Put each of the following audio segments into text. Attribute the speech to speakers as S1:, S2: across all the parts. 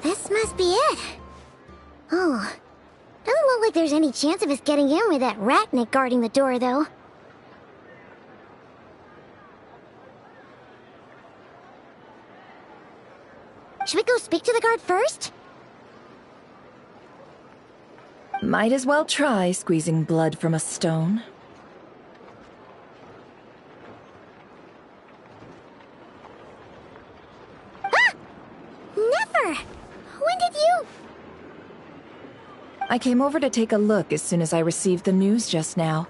S1: This must be it. Oh. Doesn't look like there's any chance of us getting in with that ratnik guarding the door, though. Should we go speak to the guard first?
S2: Might as well try squeezing blood from a stone.
S1: Ah! Never! When did you...
S2: I came over to take a look as soon as I received the news just now.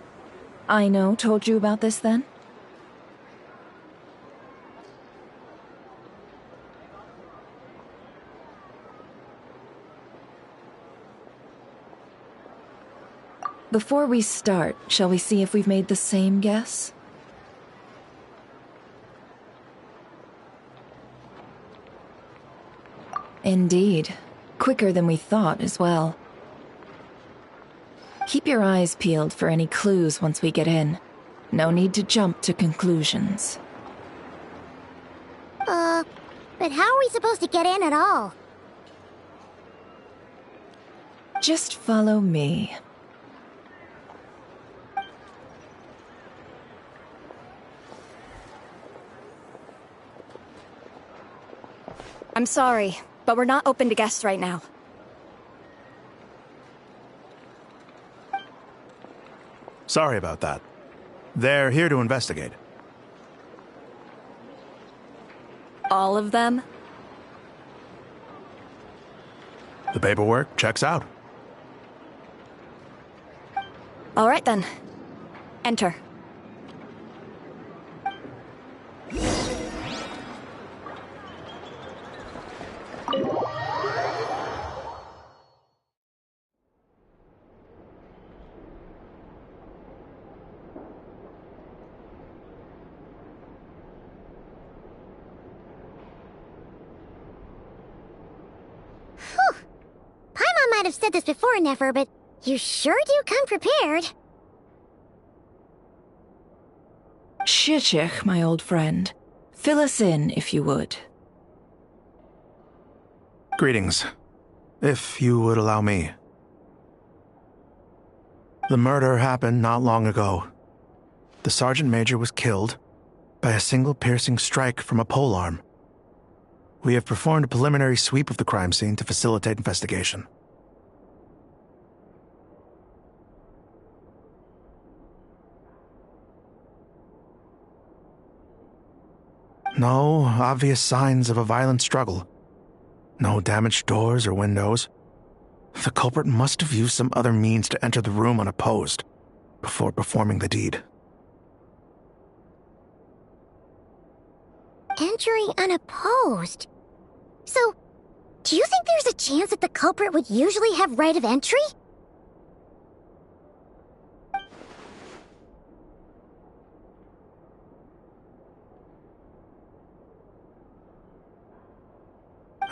S2: Aino told you about this then? Before we start, shall we see if we've made the same guess? Indeed. Quicker than we thought as well. Keep your eyes peeled for any clues once we get in. No need to jump to conclusions.
S1: But how are we supposed to get in at all?
S2: Just follow me.
S3: I'm sorry, but we're not open to guests right now.
S4: Sorry about that. They're here to investigate.
S3: All of them?
S4: The paperwork checks out.
S3: All right then. Enter.
S1: Might have said this before, Nefer, but you sure do come prepared.
S2: Shishich, my old friend. Fill us in, if you would.
S4: Greetings. If you would allow me. The murder happened not long ago. The Sergeant Major was killed by a single piercing strike from a polearm. We have performed a preliminary sweep of the crime scene to facilitate investigation. No obvious signs of a violent struggle. No damaged doors or windows. The culprit must have used some other means to enter the room unopposed before performing the deed.
S1: Entering unopposed? So, do you think there's a chance that the culprit would usually have right of entry?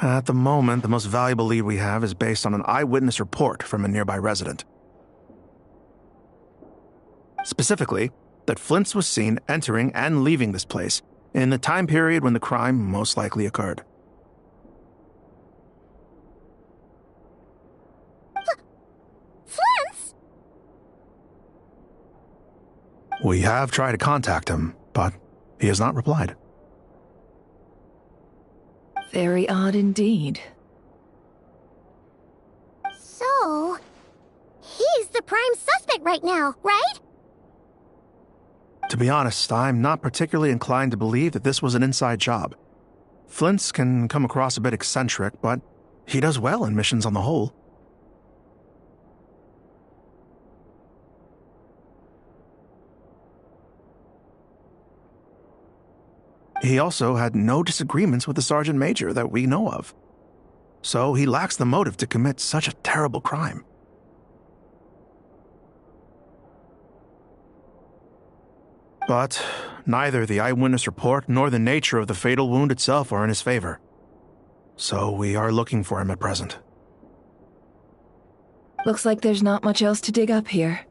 S4: At the moment, the most valuable lead we have is based on an eyewitness report from a nearby resident. Specifically, that Flint's was seen entering and leaving this place in the time period when the crime most likely occurred.
S1: Flint's?
S4: We have tried to contact him, but he has not replied.
S2: Very odd indeed.
S1: So, he's the prime suspect right now, right?
S4: To be honest, I'm not particularly inclined to believe that this was an inside job. Flint's can come across a bit eccentric, but he does well in missions on the whole. He also had no disagreements with the Sergeant Major that we know of. So he lacks the motive to commit such a terrible crime. But neither the eyewitness report nor the nature of the fatal wound itself are in his favor. So we are looking for him at present.
S2: Looks like there's not much else to dig up here.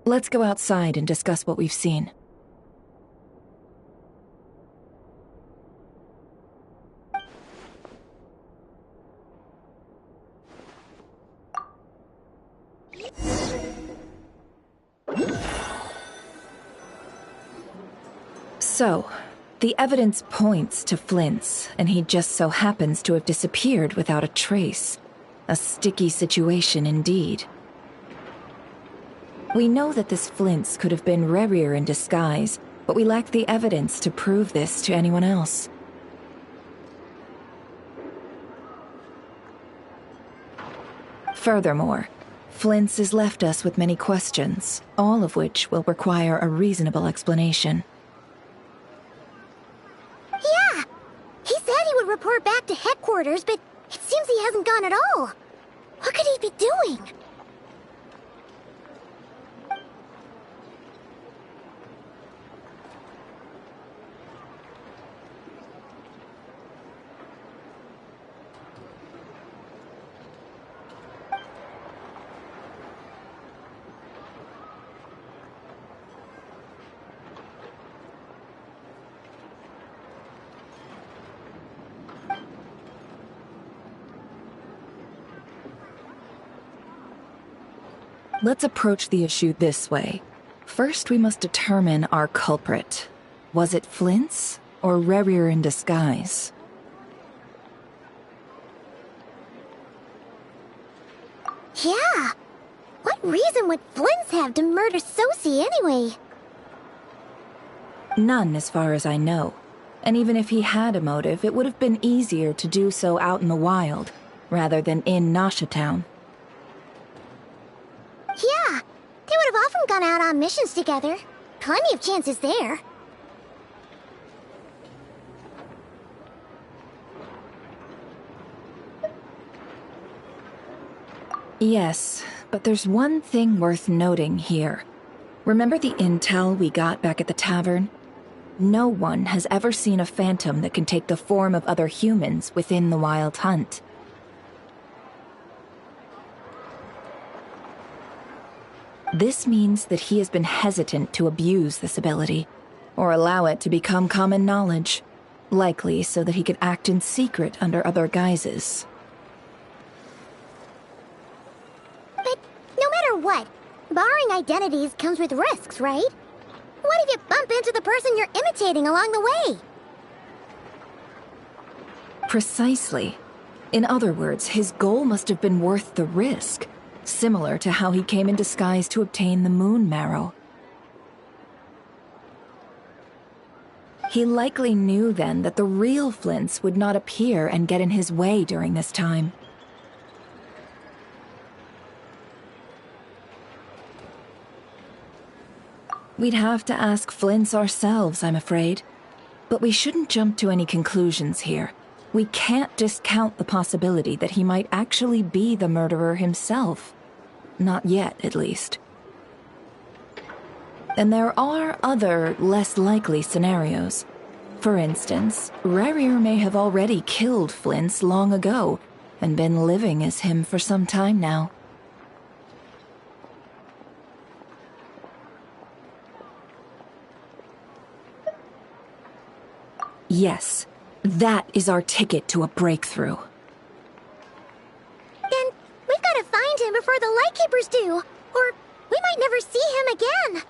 S2: Let's go outside and discuss what we've seen. So, the evidence points to Flint's, and he just so happens to have disappeared without a trace. A sticky situation indeed. We know that this Flint's could have been Rerir in disguise, but we lack the evidence to prove this to anyone else. Furthermore, Flint's has left us with many questions, all of which will require a reasonable explanation.
S1: Yeah! He said he would report back to headquarters, but it seems he hasn't gone at all. What could he be doing?
S2: Let's approach the issue this way. First, we must determine our culprit. Was it Flint's or Rerir in disguise?
S1: Yeah! What reason would Flint's have to murder Sosie anyway?
S2: None, as far as I know. And even if he had a motive, it would have been easier to do so out in the wild, rather than in Nasha Town.
S1: Yeah, they would have often gone out on missions together. Plenty of chances there.
S2: Yes, but there's one thing worth noting here. Remember the intel we got back at the tavern? No one has ever seen a phantom that can take the form of other humans within the Wild Hunt. This means that he has been hesitant to abuse this ability, or allow it to become common knowledge, likely so that he could act in secret under other guises.
S1: But no matter what, borrowing identities comes with risks, right? What if you bump into the person you're imitating along the way?
S2: Precisely. In other words, his goal must have been worth the risk. Similar to how he came in disguise to obtain the moon marrow. He likely knew then that the real Flint's would not appear and get in his way during this time. We'd have to ask Flint's ourselves, I'm afraid. But we shouldn't jump to any conclusions here. We can't discount the possibility that he might actually be the murderer himself. Not yet, at least. And there are other, less likely scenarios. For instance, Rerir may have already killed Flint's long ago, and been living as him for some time now. Yes, that is our ticket to a breakthrough.
S1: Then we've got to find him before the Lightkeepers do, or we might never see him again.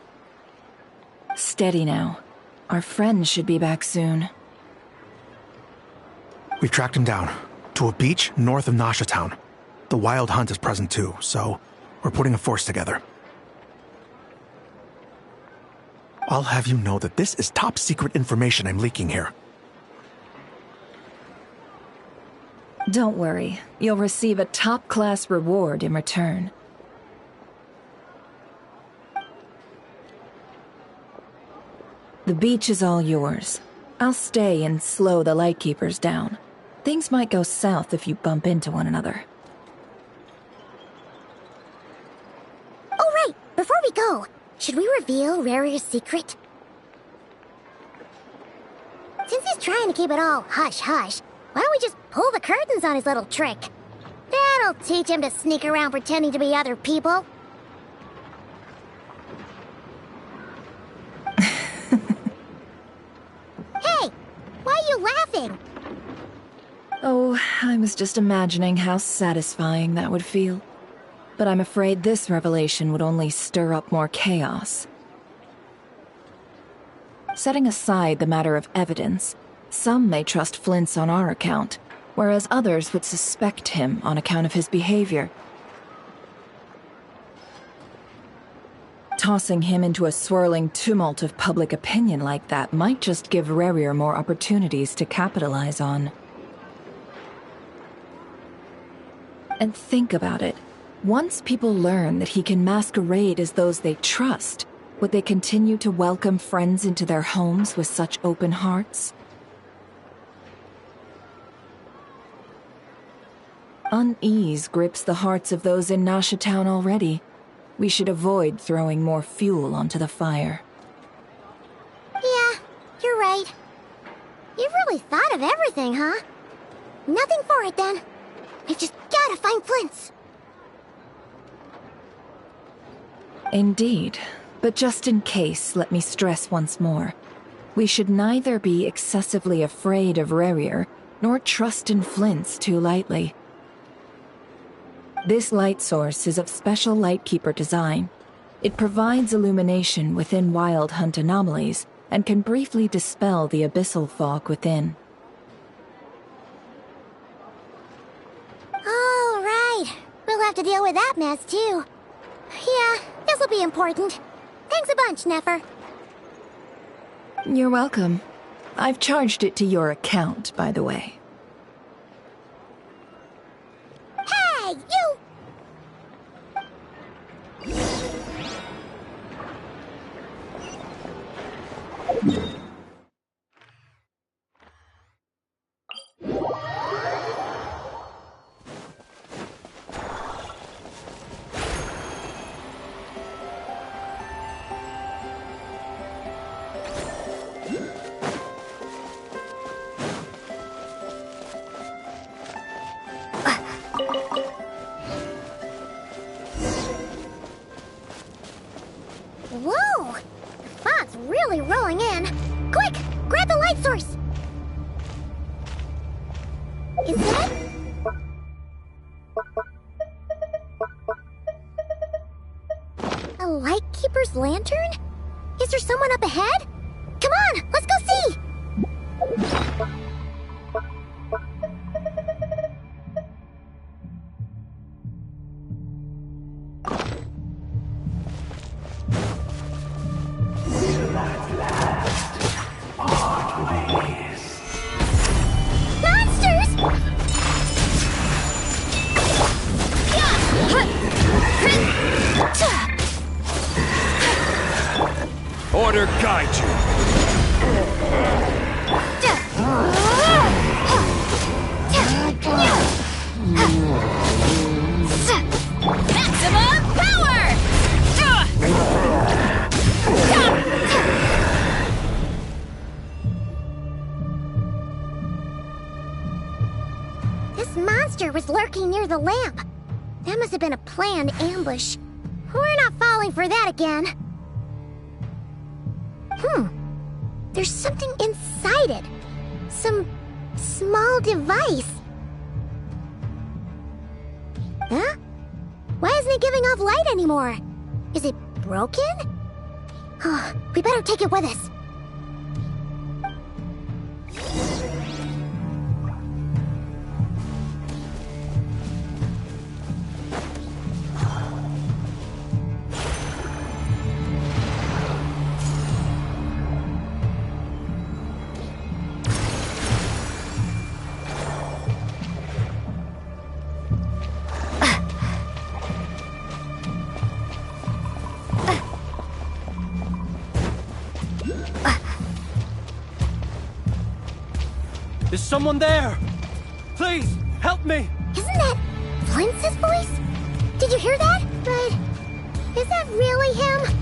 S2: Steady now. Our friends should be back soon.
S4: We've tracked him down to a beach north of Nasha Town. The Wild Hunt is present too, so we're putting a force together. I'll have you know that this is top secret information I'm leaking here.
S2: Don't worry, you'll receive a top-class reward in return. The beach is all yours. I'll stay and slow the Lightkeepers down. Things might go south if you bump into one another.
S1: Oh, right, before we go, should we reveal Rerir's secret? Since he's trying to keep it all hush-hush, why don't we just pull the curtains on his little trick? That'll teach him to sneak around pretending to be other people. Hey, why are you laughing?
S2: Oh, I was just imagining how satisfying that would feel. But I'm afraid this revelation would only stir up more chaos. Setting aside the matter of evidence, some may trust Flint's on our account, whereas others would suspect him on account of his behavior. Tossing him into a swirling tumult of public opinion like that might just give Rerir more opportunities to capitalize on. And think about it. Once people learn that he can masquerade as those they trust, would they continue to welcome friends into their homes with such open hearts? Unease grips the hearts of those in Nasha Town already. We should avoid throwing more fuel onto the fire.
S1: Yeah, you're right. You've really thought of everything, huh? Nothing for it, then. I just gotta find Flint's.
S2: Indeed. But just in case, let me stress once more. We should neither be excessively afraid of Rerir, nor trust in Flint's too lightly. This light source is of special Lightkeeper design. It provides illumination within Wild Hunt anomalies, and can briefly dispel the abyssal fog within.
S1: All right. We'll have to deal with that mess, too. Yeah, this'll be important. Thanks a bunch, Nefer.
S2: You're welcome. I've charged it to your account, by the way.
S1: Hey, you! Whoa! The fog's really rolling in. Quick! Grab the light source! Is that... a Lightkeeper's lantern? Is there someone up ahead? Come on, let's go see!
S5: Order guide you.
S3: Maximum power!
S1: This monster was lurking near the lamp. That must have been a planned ambush. We're not falling for that again. There's something inside it. Some small device. Huh? Why isn't it giving off light anymore? Is it broken? Oh, we better take it with us.
S5: Is someone there? Please, help me!
S1: Isn't that Flint's voice? Did you hear that? But is that really him?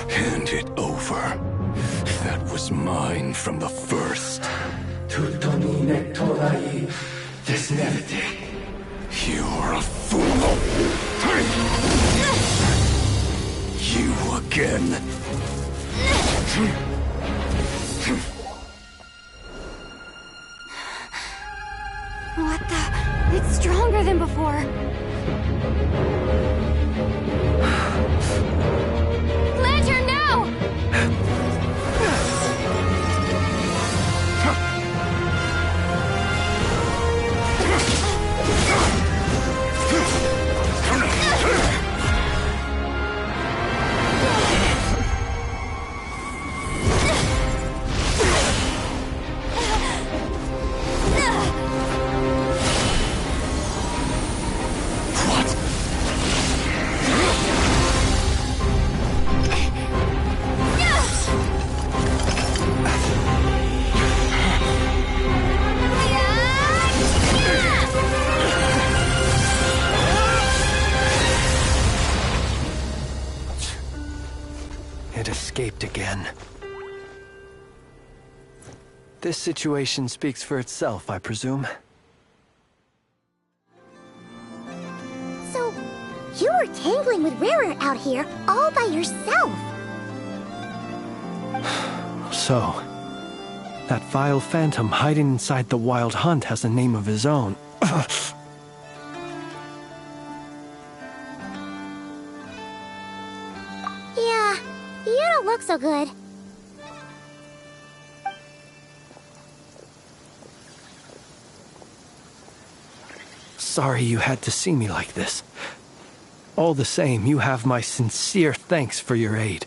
S6: Hand it over. That was mine from the first. You're a fool. You again.
S1: What the? It's stronger than before. Lantern, now!
S5: It escaped again. This situation speaks for itself, I presume.
S1: So, you were tangling with Rarer out here all by yourself.
S5: So, that vile phantom hiding inside the Wild Hunt has a name of his own.
S1: Yeah, you don't look so good.
S5: Sorry you had to see me like this. All the same, you have my sincere thanks for your aid.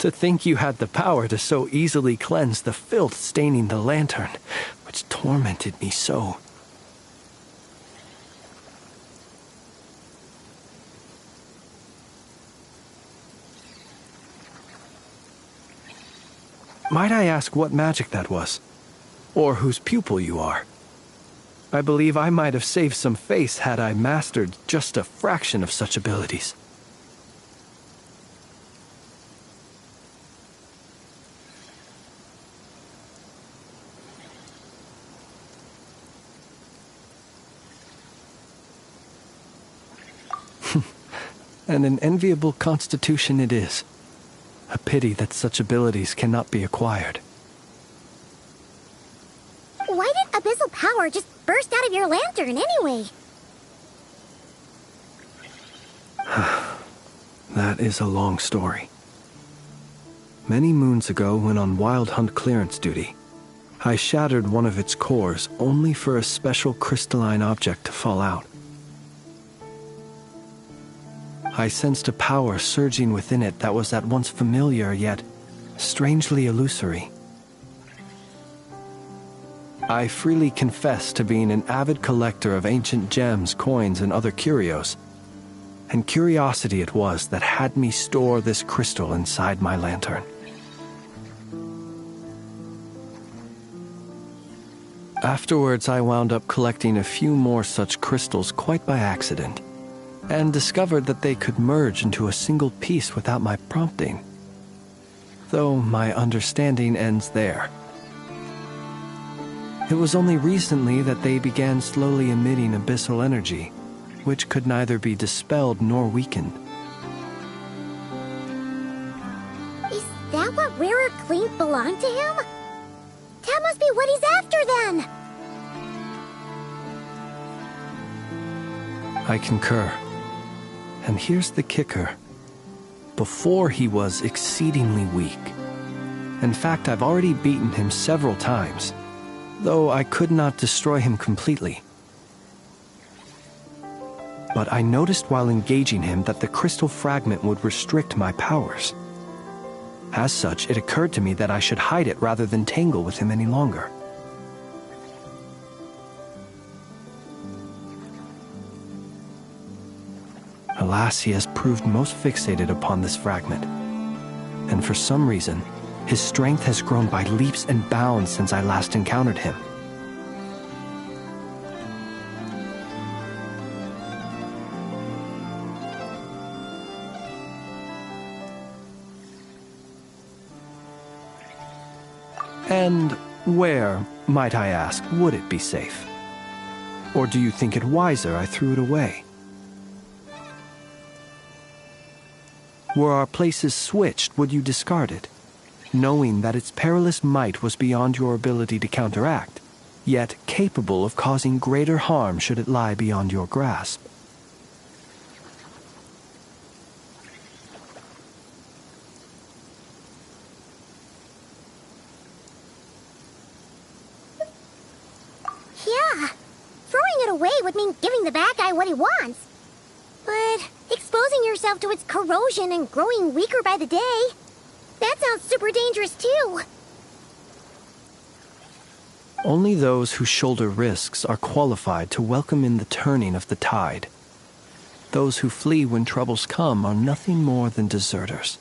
S5: To think you had the power to so easily cleanse the filth staining the lantern, which tormented me so. Might I ask what magic that was? Or whose pupil you are? I believe I might have saved some face had I mastered just a fraction of such abilities. And an enviable constitution it is. A pity that such abilities cannot be acquired.
S1: Why did abyssal power just burst out of your lantern anyway?
S5: That is a long story. Many moons ago, when on Wild Hunt clearance duty, I shattered one of its cores only for a special crystalline object to fall out. I sensed a power surging within it that was at once familiar yet strangely illusory. I freely confess to being an avid collector of ancient gems, coins, and other curios, and curiosity it was that had me store this crystal inside my lantern. Afterwards, I wound up collecting a few more such crystals quite by accident, and discovered that they could merge into a single piece without my prompting. Though my understanding ends there. It was only recently that they began slowly emitting abyssal energy, which could neither be dispelled nor weakened.
S1: Is that what Rarer claimed belonged to him? That must be what he's after then!
S5: I concur. And here's the kicker. Before he was exceedingly weak. In fact, I've already beaten him several times, though I could not destroy him completely. But I noticed while engaging him that the crystal fragment would restrict my powers. As such, it occurred to me that I should hide it rather than tangle with him any longer. Alas, he has proved most fixated upon this fragment. And for some reason, his strength has grown by leaps and bounds since I last encountered him. And where, might I ask, would it be safe? Or do you think it wiser I threw it away? Were our places switched, would you discard it, knowing that its perilous might was beyond your ability to counteract, yet capable of causing greater harm should it lie beyond your grasp?
S1: Yeah, throwing it away would mean giving the bad guy what he wants. But exposing yourself to its corrosion and growing weaker by the day, that sounds super dangerous too.
S5: Only those who shoulder risks are qualified to welcome in the turning of the tide. Those who flee when troubles come are nothing more than deserters.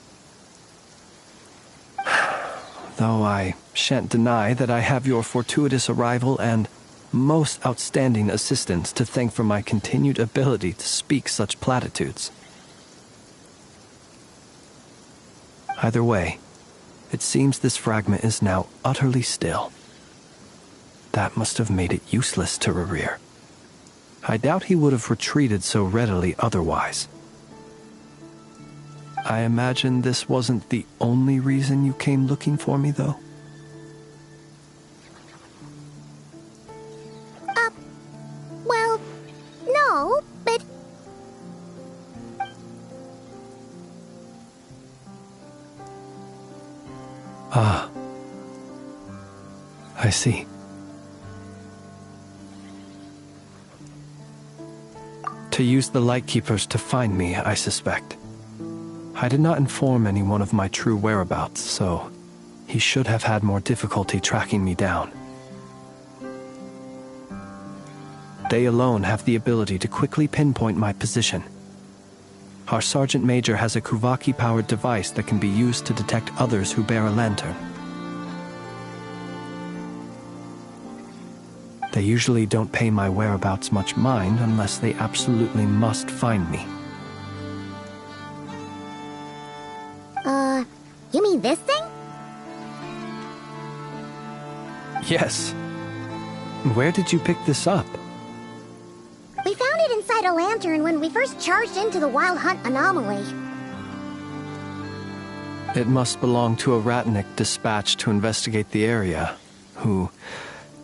S5: Though I shan't deny that I have your fortuitous arrival and most outstanding assistance to thank for my continued ability to speak such platitudes. Either way, it seems this fragment is now utterly still. That must have made it useless to Rerir. I doubt he would have retreated so readily otherwise. I imagine this wasn't the only reason you came looking for me, though?
S1: Well, no, but...
S5: Ah. I see. To use the Lightkeepers to find me, I suspect. I did not inform anyone of my true whereabouts, so he should have had more difficulty tracking me down. They alone have the ability to quickly pinpoint my position. Our Sergeant Major has a Kuvaki-powered device that can be used to detect others who bear a lantern. They usually don't pay my whereabouts much mind unless they absolutely must find me.
S1: You mean this thing?
S5: Yes. Where did you pick this up?
S1: We found it inside a lantern when we first charged into the Wild Hunt anomaly.
S5: It must belong to a Ratnik dispatched to investigate the area, who,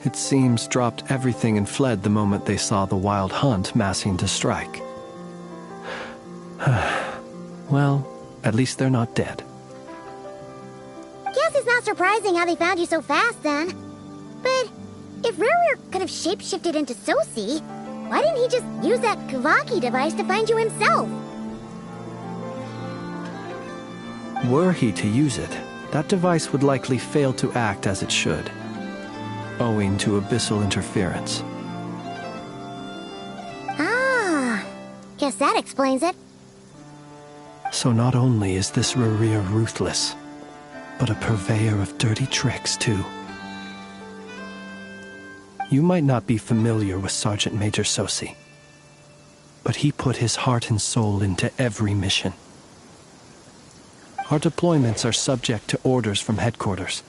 S5: it seems, dropped everything and fled the moment they saw the Wild Hunt massing to strike. Well, at least they're not dead.
S1: Guess it's not surprising how they found you so fast then. But if Rerir could have shapeshifted into Sosi, why didn't he just use that Kuvaki device to find you himself?
S5: Were he to use it, that device would likely fail to act as it should, owing to abyssal interference.
S1: Ah, guess that explains it.
S5: So not only is this Rerir ruthless, but a purveyor of dirty tricks, too. You might not be familiar with Sergeant Major Sosi, but he put his heart and soul into every mission. Our deployments are subject to orders from headquarters,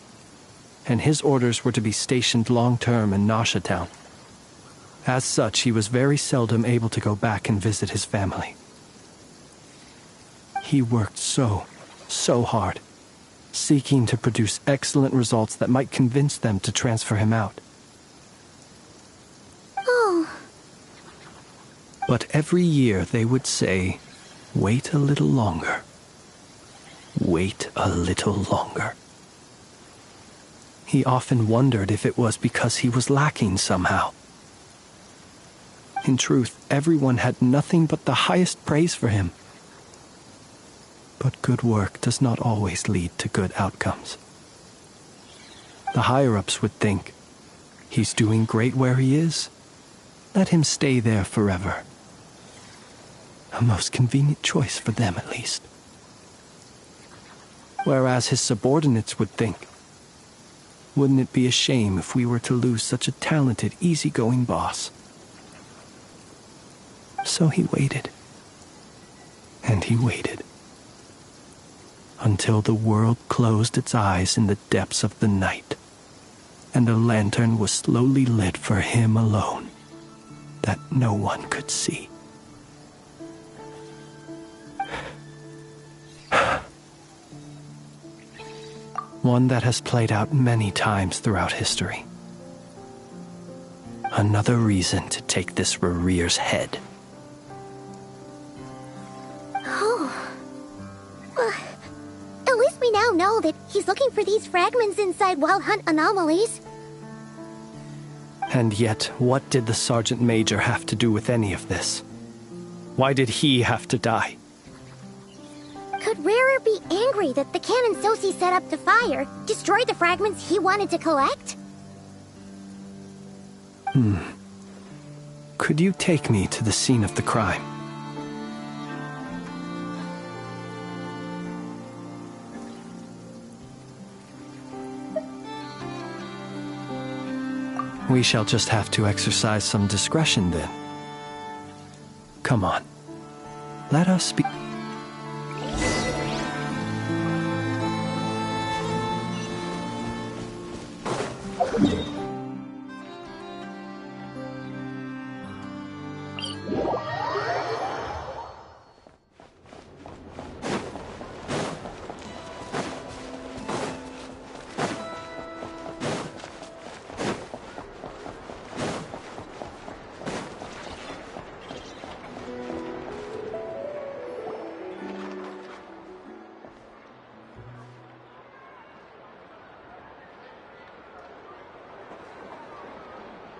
S5: and his orders were to be stationed long-term in Nasha Town. As such, he was very seldom able to go back and visit his family. He worked so hard, seeking to produce excellent results that might convince them to transfer him out.
S1: Oh.
S5: But every year they would say, "Wait a little longer. Wait a little longer." He often wondered if it was because he was lacking somehow. In truth, everyone had nothing but the highest praise for him. But good work does not always lead to good outcomes. The higher-ups would think, he's doing great where he is. Let him stay there forever. A most convenient choice for them, at least. Whereas his subordinates would think, wouldn't it be a shame if we were to lose such a talented, easygoing boss? So he waited. And he waited. Until the world closed its eyes in the depths of the night, and a lantern was slowly lit for him alone, that no one could see. One that has played out many times throughout history. Another reason to take this Rerere's head.
S1: At least we now know that he's looking for these fragments inside Wild Hunt anomalies.
S5: And yet, what did the Sergeant Major have to do with any of this? Why did he have to die?
S1: Could Rarer be angry that the cannon Sosi set up to fire destroyed the fragments he wanted to collect?
S5: Could you take me to the scene of the crime? We shall just have to exercise some discretion then. Come on. Let us be...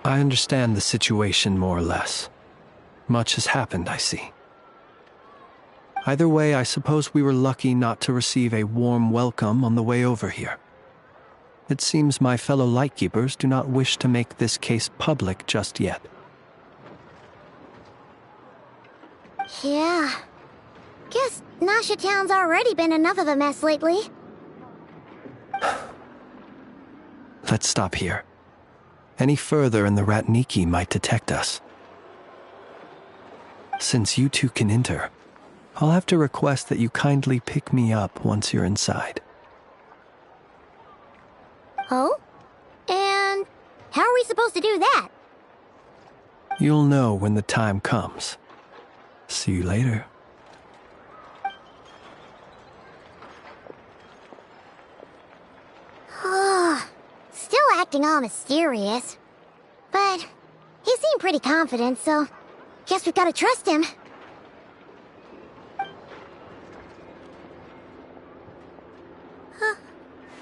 S5: I understand the situation more or less. Much has happened, I see. Either way, I suppose we were lucky not to receive a warm welcome on the way over here. It seems my fellow Lightkeepers do not wish to make this case public just yet.
S1: Yeah. Guess Nasha Town's already been enough of a mess lately.
S5: Let's stop here. Any further and the Ratniki might detect us. Since you two can enter, I'll have to request that you kindly pick me up once you're inside.
S1: Oh? And how are we supposed to do that?
S5: You'll know when the time comes. See you later.
S1: Still acting all mysterious. But he seemed pretty confident, so guess we've got to trust him.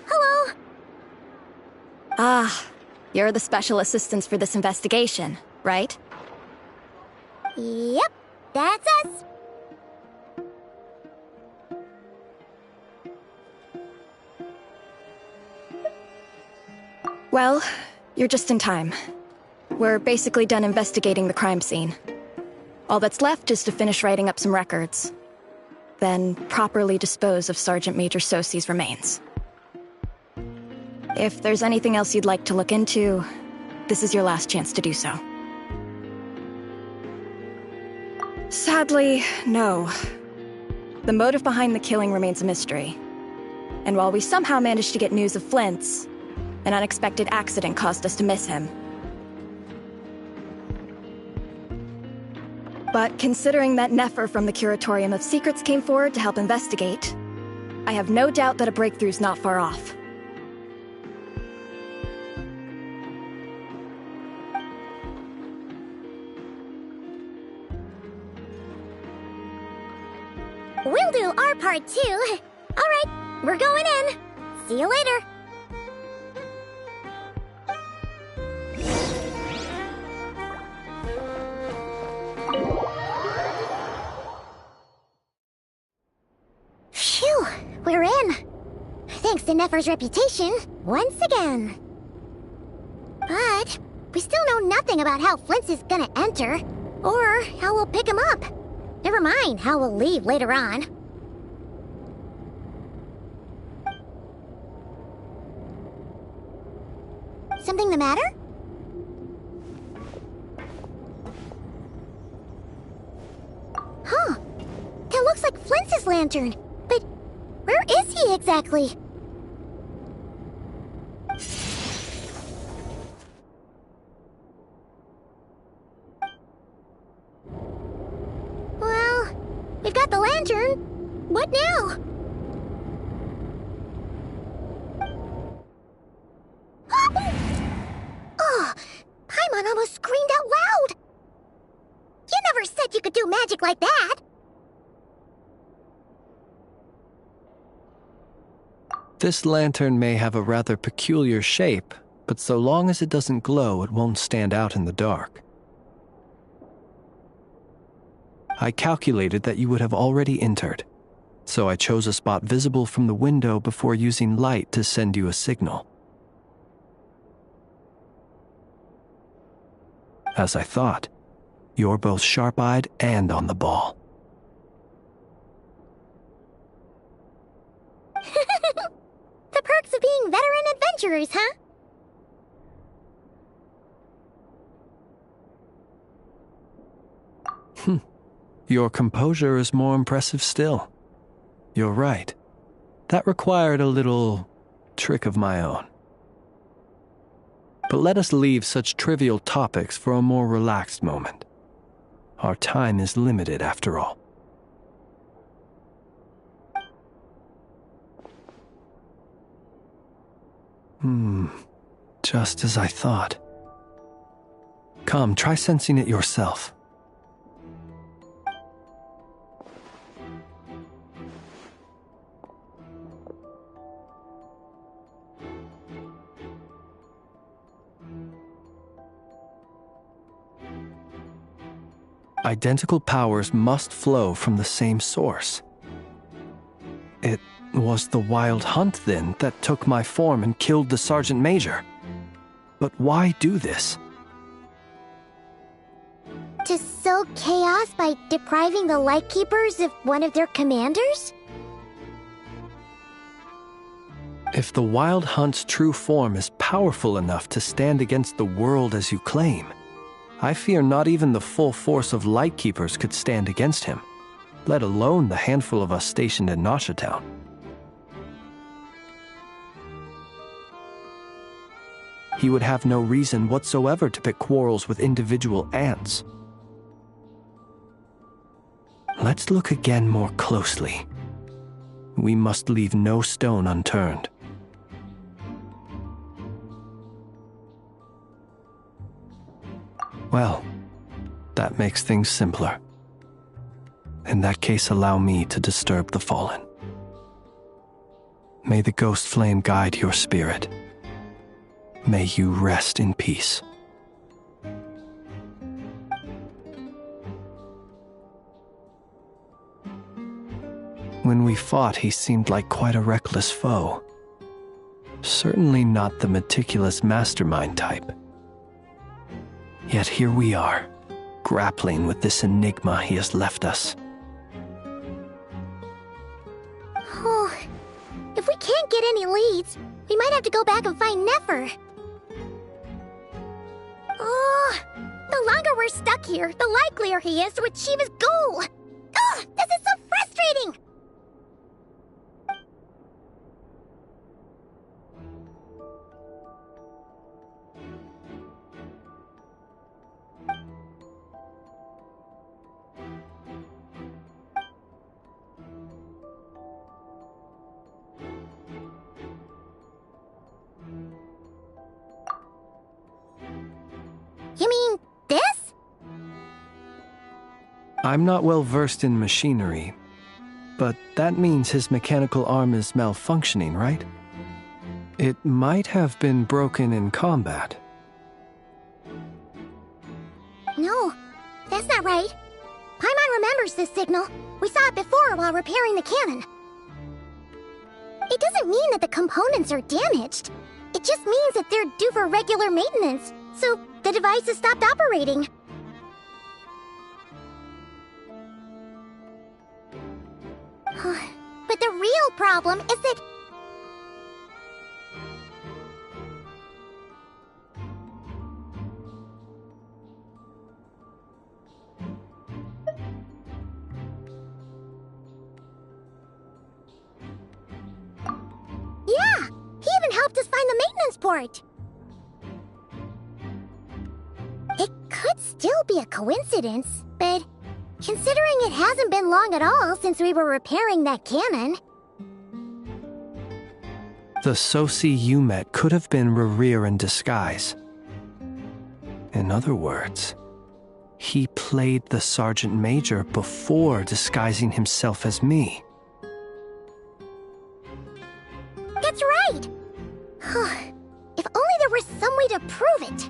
S1: Hello?
S3: Ah, you're the special assistants for this investigation, right?
S1: Yep, that's us.
S3: Well, you're just in time. We're basically done investigating the crime scene. All that's left is to finish writing up some records. Then properly dispose of Sergeant Major Sosi's remains. If there's anything else you'd like to look into, this is your last chance to do so. Sadly, no. The motive behind the killing remains a mystery. And while we somehow managed to get news of Flint's, an unexpected accident caused us to miss him. But considering that Nefer from the Curatorium of Secrets came forward to help investigate, I have no doubt that a breakthrough's not far off.
S1: We'll do our part too. All right, we're going in. See you later. thanks to Nefer's reputation, once again. But we still know nothing about how Flint's is gonna enter, or how we'll pick him up. Never mind how we'll leave later on. Something the matter? Huh. That looks like Flint's lantern. But where is he exactly? Well, we've got the lantern. What now? Oh, Paimon almost screamed out loud. You never said you could do magic like that.
S5: This lantern may have a rather peculiar shape, but so long as it doesn't glow, it won't stand out in the dark. I calculated that you would have already entered, so I chose a spot visible from the window before using light to send you a signal. As I thought, you're both sharp-eyed and on the ball.
S1: The perks of being veteran adventurers, huh?
S5: Your composure is more impressive still. You're right. That required a little trick of my own. But let us leave such trivial topics for a more relaxed moment. Our time is limited after all. Just as I thought. Come, try sensing it yourself. Identical powers must flow from the same source. It was the Wild Hunt, then, that took my form and killed the Sergeant Major. But why do this?
S1: To sow chaos by depriving the Lightkeepers of one of their commanders?
S5: If the Wild Hunt's true form is powerful enough to stand against the world as you claim, I fear not even the full force of Lightkeepers could stand against him, let alone the handful of us stationed in Nasha Town. He would have no reason whatsoever to pick quarrels with individual ants. Let's look again more closely. We must leave no stone unturned. Well, that makes things simpler. In that case, allow me to disturb the fallen. May the ghost flame guide your spirit. May you rest in peace. When we fought, he seemed like quite a reckless foe. Certainly not the meticulous mastermind type. Yet here we are, grappling with this enigma he has left us.
S1: Oh, if we can't get any leads, we might have to go back and find Nefer. Oh, the longer we're stuck here, the likelier he is to achieve his goal. Ugh, this is so frustrating! You mean this?
S5: I'm not well versed in machinery, but that means his mechanical arm is malfunctioning, right? It might have been broken in combat.
S1: No, that's not right. Paimon remembers this signal. We saw it before while repairing the cannon. It doesn't mean that the components are damaged. It just means that they're due for regular maintenance, so the device has stopped operating. But the real problem is that... Yeah! He even helped us find the maintenance port! It could still be a coincidence, but considering it hasn't been long at all since we were repairing that cannon...
S5: The Sosi you met could have been Rerir in disguise. In other words, he played the Sergeant Major before disguising himself as me.
S1: That's right! If only there were some way to prove it!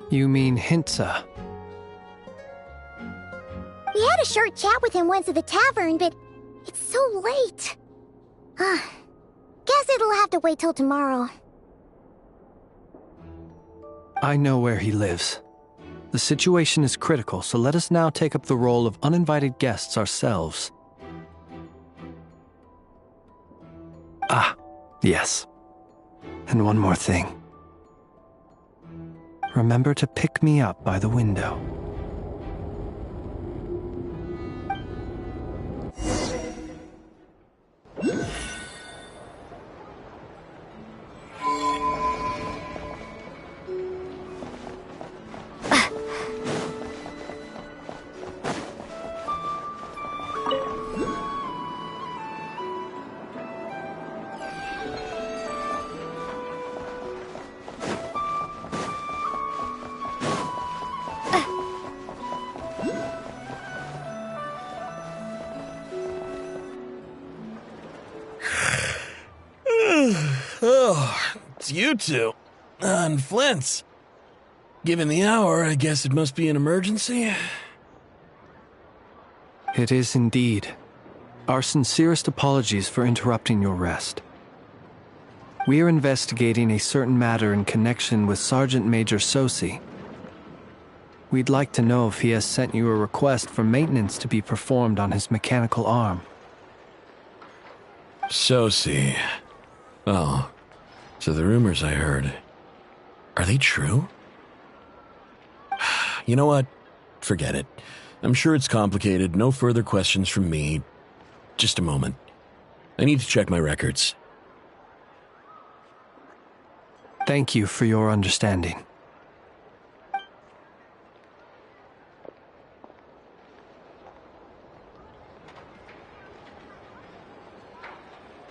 S5: You mean Hintsa?
S1: We had a short chat with him once at the tavern, but it's so late. Guess it'll have to wait till tomorrow.
S5: I know where he lives. The situation is critical, so let us now take up the role of uninvited guests ourselves. Ah, yes. And one more thing. Remember to pick me up by the window.
S7: Oh, it's you two. And Flint's. Given the hour, I guess it must be an emergency.
S5: It is indeed. Our sincerest apologies for interrupting your rest. We are investigating a certain matter in connection with Sergeant Major Sosi. We'd like to know if he has sent you a request for maintenance to be performed on his mechanical arm.
S7: Sosi. Oh, so the rumors I heard, are they true? You know what? Forget it. I'm sure it's complicated. No further questions from me. Just a moment. I need to check my records.
S5: Thank you for your understanding.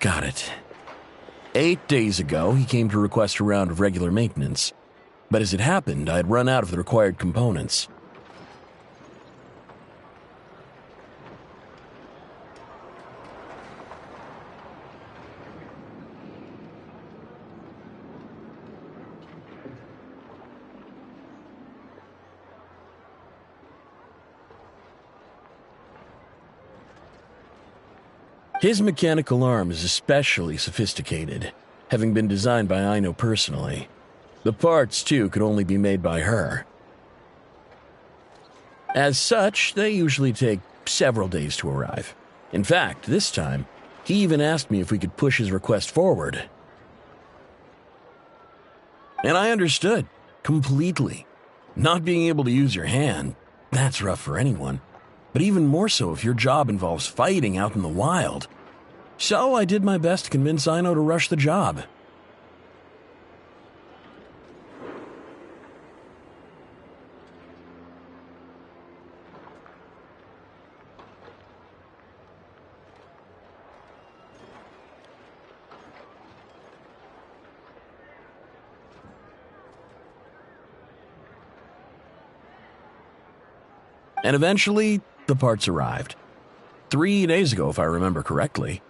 S7: Got it. 8 days ago, he came to request a round of regular maintenance. But as it happened, I had run out of the required components. His mechanical arm is especially sophisticated, having been designed by Aino personally. The parts, too, could only be made by her. As such, they usually take several days to arrive. In fact, this time, he even asked me if we could push his request forward. And I understood, completely. Not being able to use your hand, that's rough for anyone. But even more so if your job involves fighting out in the wild. So I did my best to convince Aino to rush the job. And eventually, the parts arrived. 3 days ago, if I remember correctly.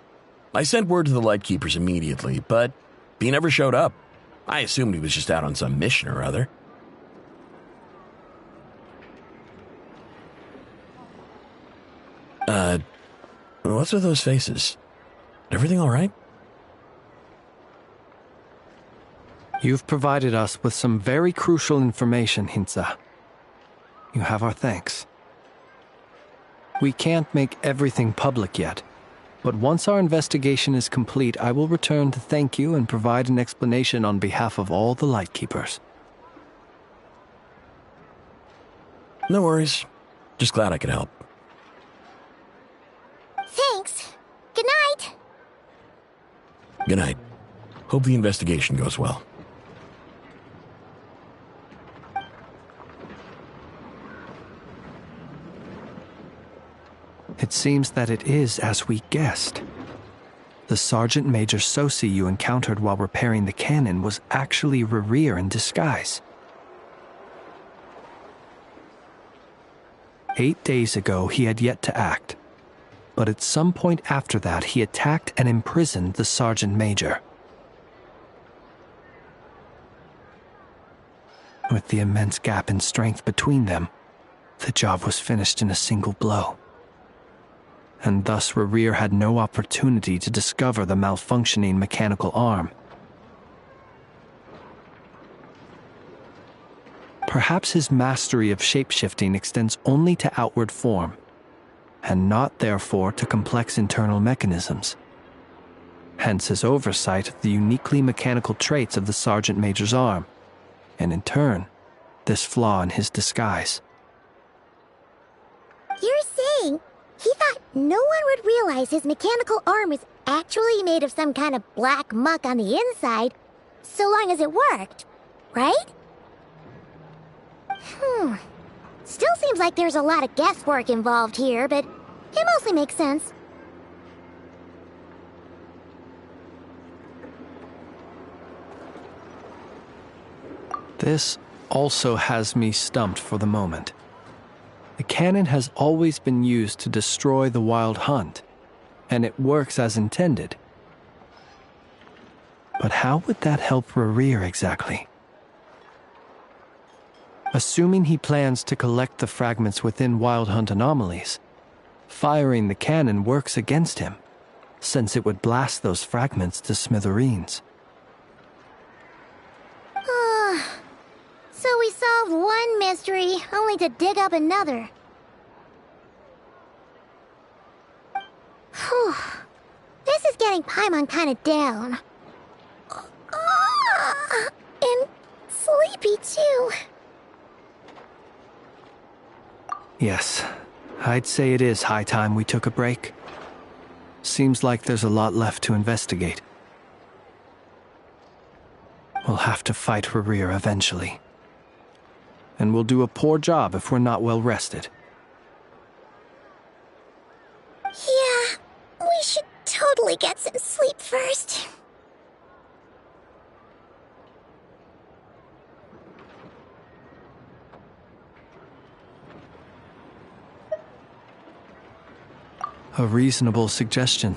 S7: I sent word to the Lightkeepers immediately, but he never showed up. I assumed he was just out on some mission or other. What's with those faces? Everything all right?
S5: You've provided us with some very crucial information, Hinza. You have our thanks. We can't make everything public yet, but once our investigation is complete, I will return to thank you and provide an explanation on behalf of all the Lightkeepers.
S7: No worries. Just glad I could help.
S1: Thanks. Good night.
S7: Good night. Hope the investigation goes well.
S5: It seems that it is as we guessed. The Sergeant Major Sosi you encountered while repairing the cannon was actually Rerir in disguise. 8 days ago, he had yet to act, but at some point after that, he attacked and imprisoned the Sergeant Major. With the immense gap in strength between them, the job was finished in a single blow. And thus Rerir had no opportunity to discover the malfunctioning mechanical arm. Perhaps his mastery of shapeshifting extends only to outward form, and not therefore to complex internal mechanisms. Hence his oversight of the uniquely mechanical traits of the Sergeant Major's arm, and in turn, this flaw in his disguise.
S1: You're saying he thought no one would realize his mechanical arm was actually made of some kind of black muck on the inside, so long as it worked, right? Still seems like there's a lot of guesswork involved here, but it mostly makes sense.
S5: This also has me stumped for the moment. The cannon has always been used to destroy the Wild Hunt, and it works as intended. But how would that help Rerir exactly? Assuming he plans to collect the fragments within Wild Hunt anomalies, firing the cannon works against him, since it would blast those fragments to smithereens.
S1: So we solved one mystery, only to dig up another. Whew. This is getting Paimon kinda down. And sleepy too.
S5: Yes, I'd say it is high time we took a break. Seems like there's a lot left to investigate. We'll have to fight Rerir eventually. And we'll do a poor job if we're not well rested.
S1: Yeah, we should totally get some sleep first.
S5: A reasonable suggestion.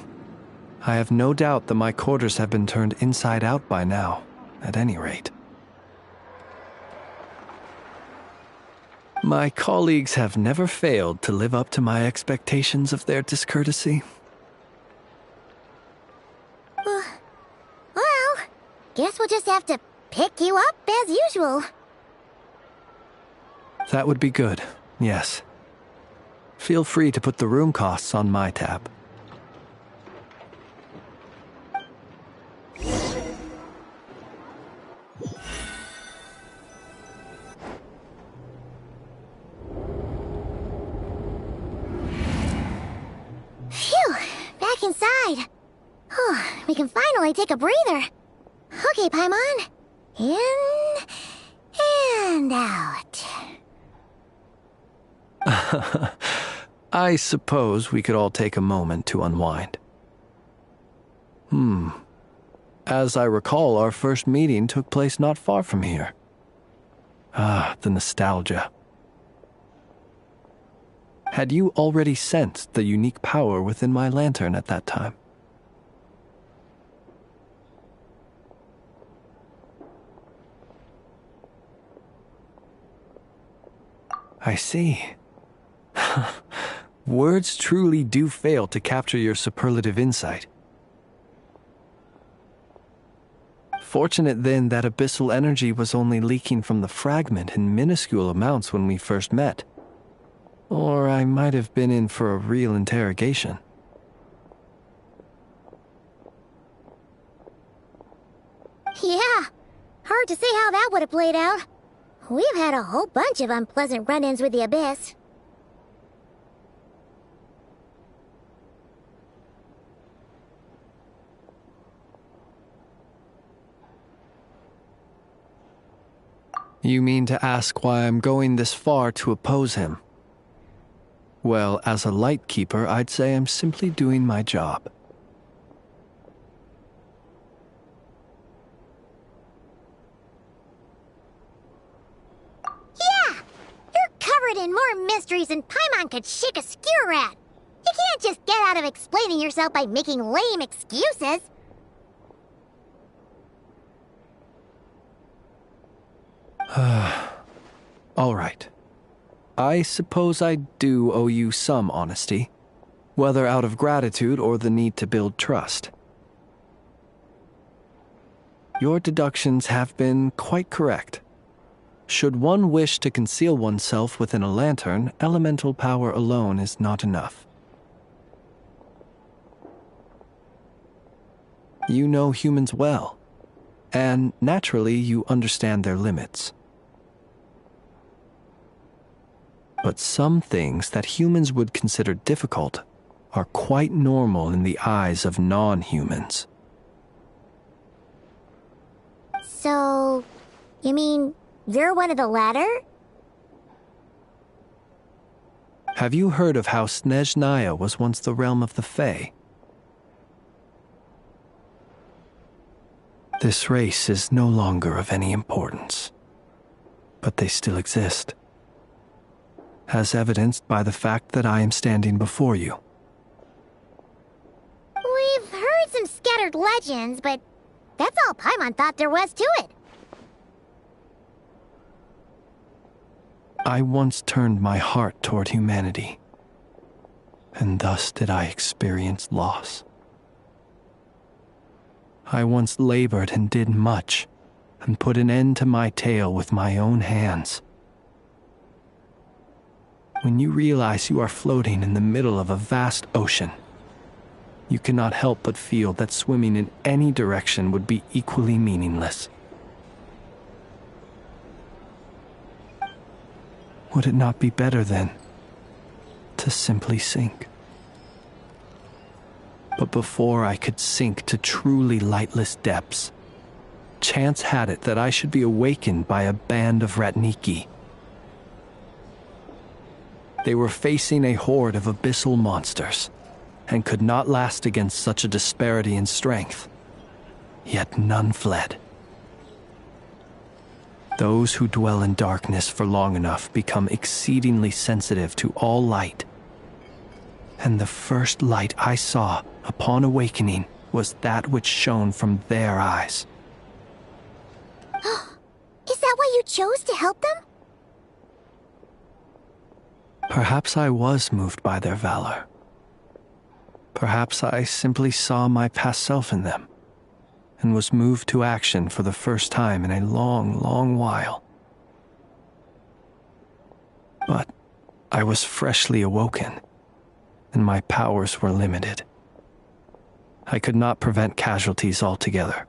S5: I have no doubt that my quarters have been turned inside out by now, at any rate. My colleagues have never failed to live up to my expectations of their discourtesy.
S1: Well, guess we'll just have to pick you up as usual.
S5: That would be good, yes. Feel free to put the room costs on my tab.
S1: Phew, back inside. We can finally take a breather. Okay, Paimon. In and out.
S5: I suppose we could all take a moment to unwind. As I recall, our first meeting took place not far from here. The nostalgia. Had you already sensed the unique power within my lantern at that time? I see. Words truly do fail to capture your superlative insight. Fortunate then that abyssal energy was only leaking from the fragment in minuscule amounts when we first met. Or I might have been in for a real interrogation.
S1: Yeah, hard to say how that would have played out. We've had a whole bunch of unpleasant run-ins with the Abyss.
S5: You mean to ask why I'm going this far to oppose him? Well, as a light keeper, I'd say I'm simply doing my job.
S1: Yeah! You're covered in more mysteries than Paimon could shake a skewer at. You can't just get out of explaining yourself by making lame excuses.
S5: All right. I suppose I do owe you some honesty, whether out of gratitude or the need to build trust. Your deductions have been quite correct. Should one wish to conceal oneself within a lantern, elemental power alone is not enough. You know humans well, and naturally you understand their limits. But some things that humans would consider difficult are quite normal in the eyes of non-humans.
S1: So, you mean you're one of the latter?
S5: Have you heard of how Snezhnaya was once the realm of the Fae? This race is no longer of any importance, but they still exist, as evidenced by the fact that I am standing before you.
S1: We've heard some scattered legends, but that's all Paimon thought there was to it.
S5: I once turned my heart toward humanity, and thus did I experience loss. I once labored and did much, and put an end to my tale with my own hands. When you realize you are floating in the middle of a vast ocean, you cannot help but feel that swimming in any direction would be equally meaningless. Would it not be better, then, to simply sink? But before I could sink to truly lightless depths, chance had it that I should be awakened by a band of Ratniki. They were facing a horde of abyssal monsters, and could not last against such a disparity in strength. Yet none fled. Those who dwell in darkness for long enough become exceedingly sensitive to all light. And the first light I saw upon awakening was that which shone from their eyes.
S1: Is that why you chose to help them?
S5: Perhaps I was moved by their valor. Perhaps I simply saw my past self in them, and was moved to action for the first time in a long, long while. But I was freshly awoken, and my powers were limited. I could not prevent casualties altogether.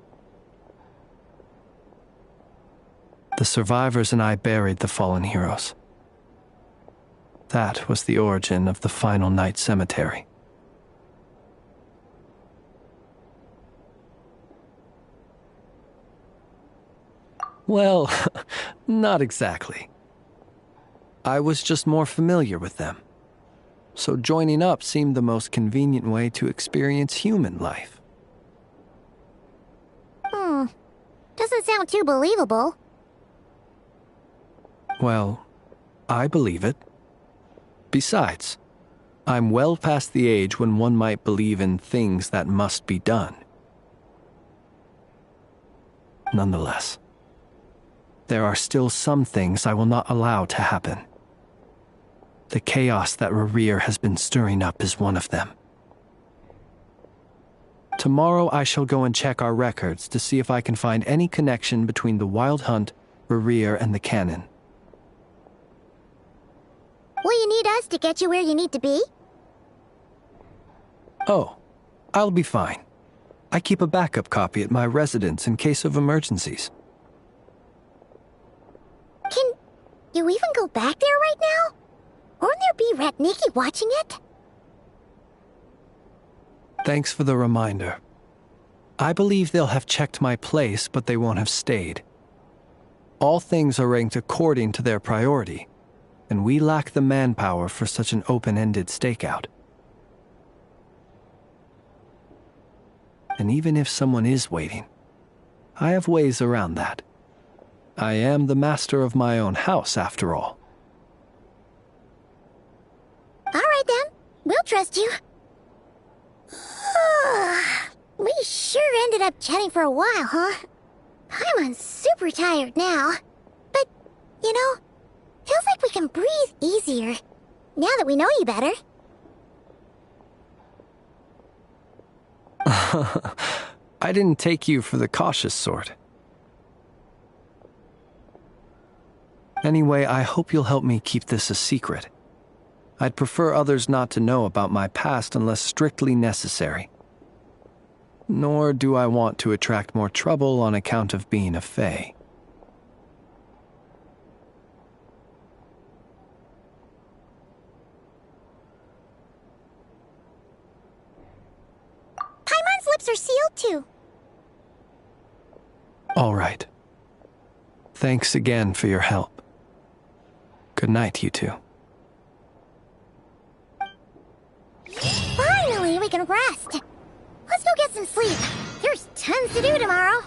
S5: The survivors and I buried the fallen heroes. That was the origin of the final night cemetery. Well, not exactly. I was just more familiar with them, so joining up seemed the most convenient way to experience human life.
S1: Doesn't sound too believable.
S5: Well, I believe it. Besides, I'm well past the age when one might believe in things that must be done. Nonetheless, there are still some things I will not allow to happen. The chaos that Rerir has been stirring up is one of them. Tomorrow I shall go and check our records to see if I can find any connection between the Wild Hunt, Rerir, and the Canon.
S1: Will you need us to get you where you need to be?
S5: Oh, I'll be fine. I keep a backup copy at my residence in case of emergencies.
S1: Can you even go back there right now? Won't there be Ratniki watching it?
S5: Thanks for the reminder. I believe they'll have checked my place, but they won't have stayed. All things are ranked according to their priority, and we lack the manpower for such an open-ended stakeout. And even if someone is waiting, I have ways around that. I am the master of my own house, after all.
S1: All right then, we'll trust you. We sure ended up chatting for a while, huh? I'm super tired now. But, you know, feels like we can breathe easier, now that we know you better.
S5: I didn't take you for the cautious sort. Anyway, I hope you'll help me keep this a secret. I'd prefer others not to know about my past unless strictly necessary. Nor do I want to attract more trouble on account of being a fae.
S1: Paimon's lips are sealed too.
S5: All right. Thanks again for your help. Good night, you two.
S1: Finally, we can rest. Let's go get some sleep. There's tons to do tomorrow.